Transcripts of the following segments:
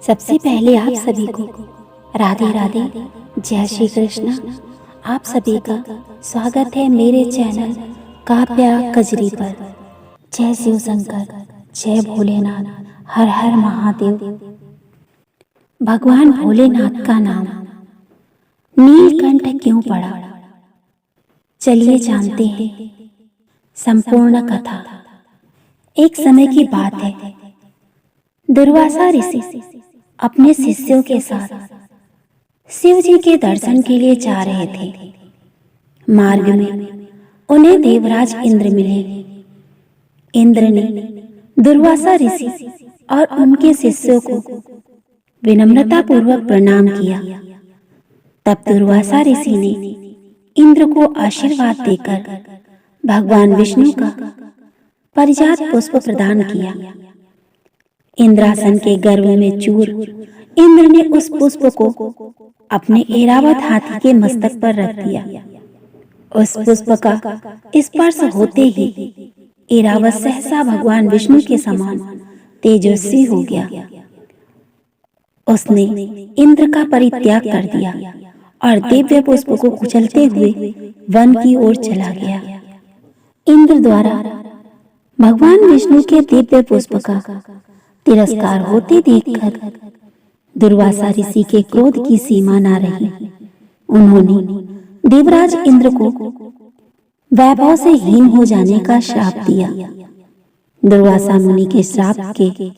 सबसे पहले आप सभी को राधे राधे, जय श्री कृष्ण। आप सभी का स्वागत है मेरे चैनल काव्या कजरी पर। जय शिव शंकर, जय भोलेनाथ, हर हर महादेव। भगवान भोलेनाथ का नाम नीलकंठ क्यों पड़ा? चलिए जानते हैं संपूर्ण कथा। एक समय की बात है, दुर्वासा ऋषि अपने शिष्यों के साथ शिव जी के दर्शन के लिए जा रहे थे। मार्ग में उन्हें देवराज इंद्र मिले। इंद्र ने दुर्वासा ऋषि और उनके शिष्यों को विनम्रता पूर्वक प्रणाम किया। तब दुर्वासा ऋषि ने इंद्र को आशीर्वाद देकर भगवान विष्णु का पारिजात पुष्प प्रदान किया। इंद्रासन के गर्भ में चूर इंद्र ने उस पुष्प को अपने ऐरावत हाथी के मस्तक पर रख दिया। उस पुष्प का स्पर्श होते ही ऐरावत सहसा भगवान विष्णु के समान तेजस्वी हो गया। उसने इंद्र का परित्याग कर दिया और दिव्य पुष्प को कुचलते हुए वन की ओर चला गया। इंद्र द्वारा भगवान विष्णु के दिव्य पुष्प का तिरस्कार होते देखकर दुर्वासा ऋषि के क्रोध की सीमा न रही। उन्होंने देवराज इंद्र को वैभव से हीन हो जाने का श्राप दिया। दुर्वासा मुनि के श्राप के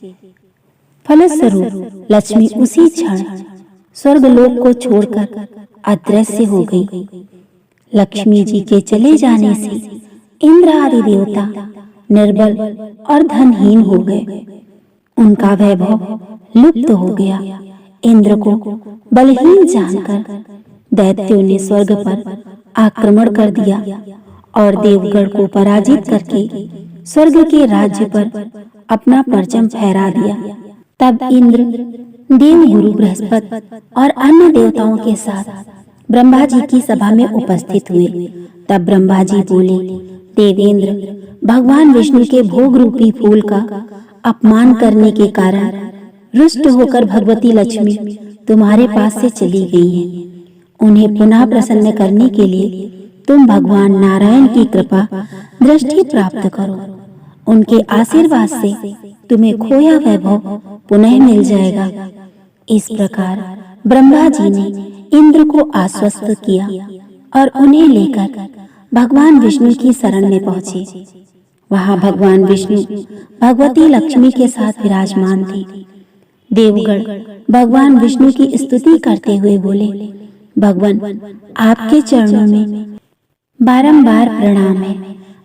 फलस्वरूप लक्ष्मी उसी क्षण स्वर्गलोक को छोड़कर अदृश्य हो गई। लक्ष्मी जी के चले जाने से इंद्र आदि देवता निर्बल और धनहीन हो गए। उनका वैभव लुप्त हो गया। इंद्र को बलहीन जानकर दैत्यों ने स्वर्ग पर आक्रमण कर दिया और देवगण को पराजित करके स्वर्ग के राज्य पर अपना परचम फहरा दिया। तब इंद्र देव गुरु बृहस्पति और अन्य देवताओं के साथ ब्रह्मा जी की सभा में उपस्थित हुए। तब ब्रह्मा जी बोले, देवेंद्र, भगवान विष्णु के भोग रूपी फूल का अपमान करने के कारण रुष्ट होकर भगवती लक्ष्मी तुम्हारे पास से चली गई हैं। उन्हें पुनः प्रसन्न करने के लिए तुम भगवान नारायण की कृपा दृष्टि प्राप्त करो। उनके आशीर्वाद से तुम्हें खोया वैभव पुनः मिल जाएगा। इस प्रकार ब्रह्मा जी ने इंद्र को आश्वस्त किया और उन्हें लेकर भगवान विष्णु की शरण में पहुंचे। वहां भगवान विष्णु भगवती लक्ष्मी के साथ विराजमान थे। देवगण भगवान विष्णु की स्तुति करते हुए बोले, भगवान, आपके चरणों में बारंबार प्रणाम है।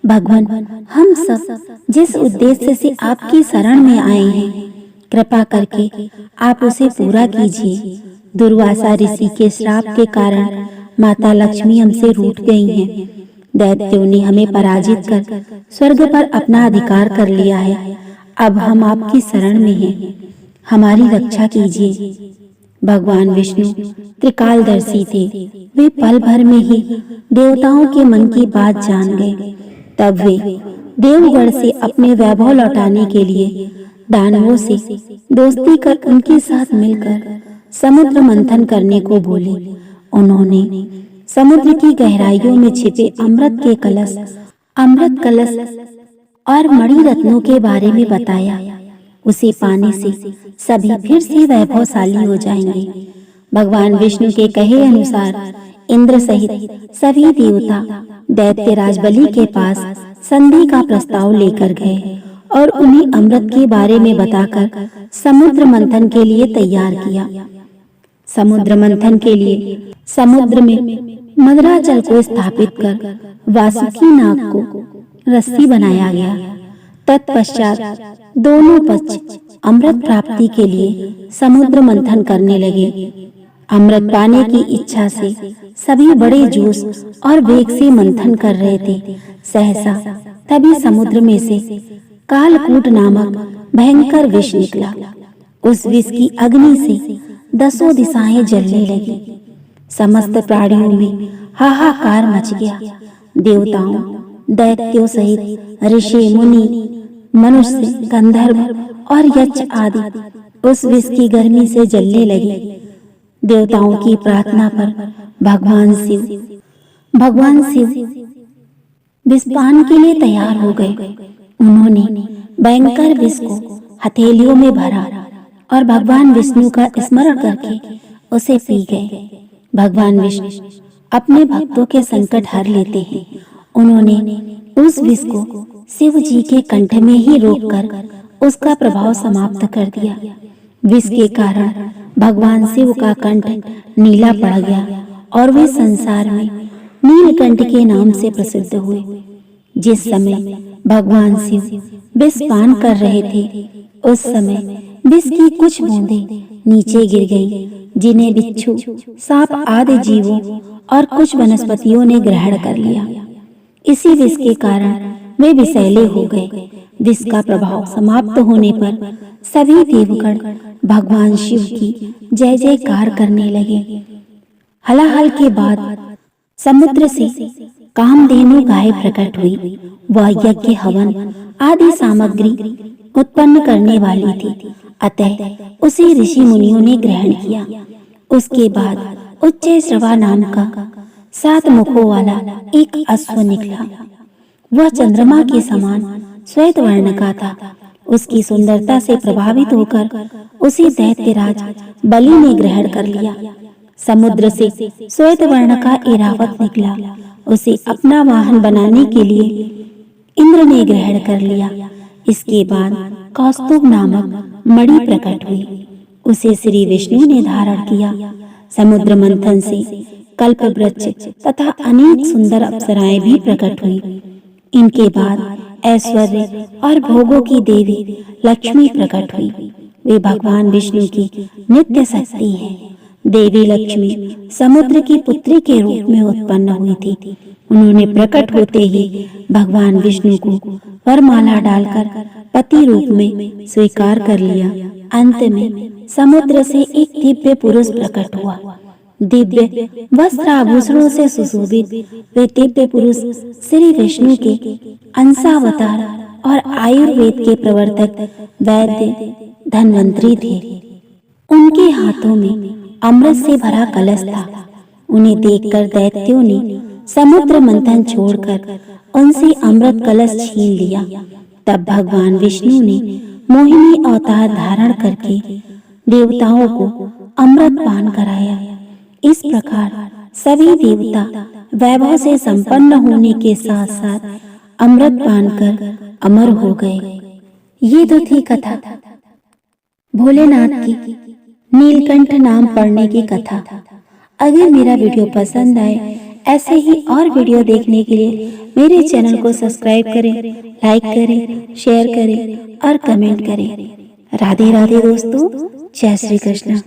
भगवान, हम सब जिस उद्देश्य से आपकी शरण में आए हैं, कृपा करके आप उसे पूरा कीजिए। दुर्वासा ऋषि के श्राप के कारण माता लक्ष्मी हमसे रूठ गई हैं। दैत्यों ने हमें पराजित कर स्वर्ग पर अपना अधिकार कर लिया है। अब हम आपकी शरण में हैं, हमारी रक्षा कीजिए। भगवान विष्णु त्रिकालदर्शी थे। वे पल भर में ही देवताओं के मन की बात जान गए। तब वे देवगण से अपने वैभव लौटाने के लिए दानवों से दोस्ती कर उनके साथ मिलकर समुद्र मंथन करने को बोले। उन्होंने समुद्र की गहराइयों में छिपे अमृत कलश और मणि रत्नों के बारे में बताया। उसे पाने से सभी फिर से वैभवशाली हो जाएंगे। भगवान विष्णु के कहे अनुसार इंद्र सहित सभी देवता दैत्यराज बलि के पास संधि का प्रस्ताव लेकर गए और उन्हें अमृत के बारे में बताकर समुद्र मंथन के लिए तैयार किया। समुद्र मंथन के लिए समुद्र में मदराचल को स्थापित कर वासुकी नाग को रस्सी बनाया गया। तत्पश्चात दोनों पक्ष अमृत प्राप्ति के लिए समुद्र मंथन करने लगे। अमृत पाने की इच्छा से सभी बड़े जोश और वेग से मंथन कर रहे थे। सहसा तभी समुद्र में से कालकूट नामक भयंकर विष निकला। उस विष की अग्नि से 10 दिशाएं जलने लगी। समस्त प्राणियों में हाहाकार मच गया। देवताओं, दैत्यों सहित ऋषि, मुनि, मनुष्य, गंधर्व और यक्ष आदि उस विष की गर्मी से जलने लगी। देवताओं की प्रार्थना पर भगवान शिव विषपान के लिए तैयार हो गए। उन्होंने भयंकर विष को हथेलियों में भरा और भगवान विष्णु का स्मरण करके उसे पी गए। भगवान विष्णु अपने भक्तों के संकट हर लेते हैं। उन्होंने उस विष को शिव जी के कंठ में ही रोककर उसका प्रभाव समाप्त कर दिया। विष के कारण भगवान शिव का कंठ नीला पड़ गया और वे संसार में नीलकंठ के नाम से प्रसिद्ध हुए। जिस समय भगवान शिव विष पान कर रहे थे, उस समय विष की कुछ बूंदें नीचे गिर गईं, जिन्हें बिच्छू, सांप आदि जीवों और कुछ वनस्पतियों ने ग्रहण कर लिया। इसी विष के कारण वे विषैले हो गए। विष का प्रभाव समाप्त होने पर सभी देवगण भगवान शिव की जय जयकार करने लगे। हलाहल के बाद समुद्र से कामधेनु गाय प्रकट हुई। वह यज्ञ हवन आदि सामग्री उत्पन्न करने वाली थी, अतः उसे ऋषि मुनियों ने ग्रहण किया। उसके बाद उच्चैःश्रवा नाम का 7 मुखों वाला एक अश्व निकला। वह चंद्रमा के समान श्वेत वर्ण का था। उसकी सुंदरता से प्रभावित होकर उसे दैत्यराज बलि ने ग्रहण कर लिया। समुद्र से श्वेत वर्ण का ऐरावत निकला। उसे अपना वाहन बनाने के लिए इंद्र ने ग्रहण कर लिया। इसके बाद कौस्तुभ नामक मणि प्रकट हुई। उसे श्री विष्णु ने धारण किया। समुद्र मंथन से कल्प वृक्ष तथा अनेक सुंदर अप्सराएं भी प्रकट हुई। इनके बाद ऐश्वर्य और भोगों की देवी लक्ष्मी प्रकट हुई। वे भगवान विष्णु की नित्य शक्ति हैं। देवी लक्ष्मी समुद्र की पुत्री के रूप में उत्पन्न हुई थी। उन्होंने प्रकट होते ही भगवान विष्णु को वरमाला डालकर पति रूप में स्वीकार कर लिया। अंत में समुद्र से एक दिव्य पुरुष प्रकट हुआ। दिव्य वस्त्र आभूषणों से सुशोभित वे दिव्य पुरुष श्री विष्णु के अंशावतार और आयुर्वेद के प्रवर्तक वैद्य धन्वंतरी थे। उनके हाथों में अमृत से भरा कलश था। उन्हें देखकर दैत्यों ने समुद्र मंथन छोड़कर उनसे अमृत कलश छीन लिया। तब भगवान विष्णु ने मोहिनी अवतार धारण करके देवताओं को अमृत पान कराया। इस प्रकार सभी देवता वैभव से संपन्न होने के साथ साथ अमृत पान कर अमर हो गए। ये तो थी कथा भोलेनाथ की नीलकंठ नाम पढ़ने की कथा। अगर मेरा वीडियो पसंद आए, ऐसे ही और वीडियो देखने के लिए मेरे चैनल को सब्सक्राइब करें, लाइक करें, शेयर करें और कमेंट करें। राधे राधे दोस्तों, जय श्री कृष्ण।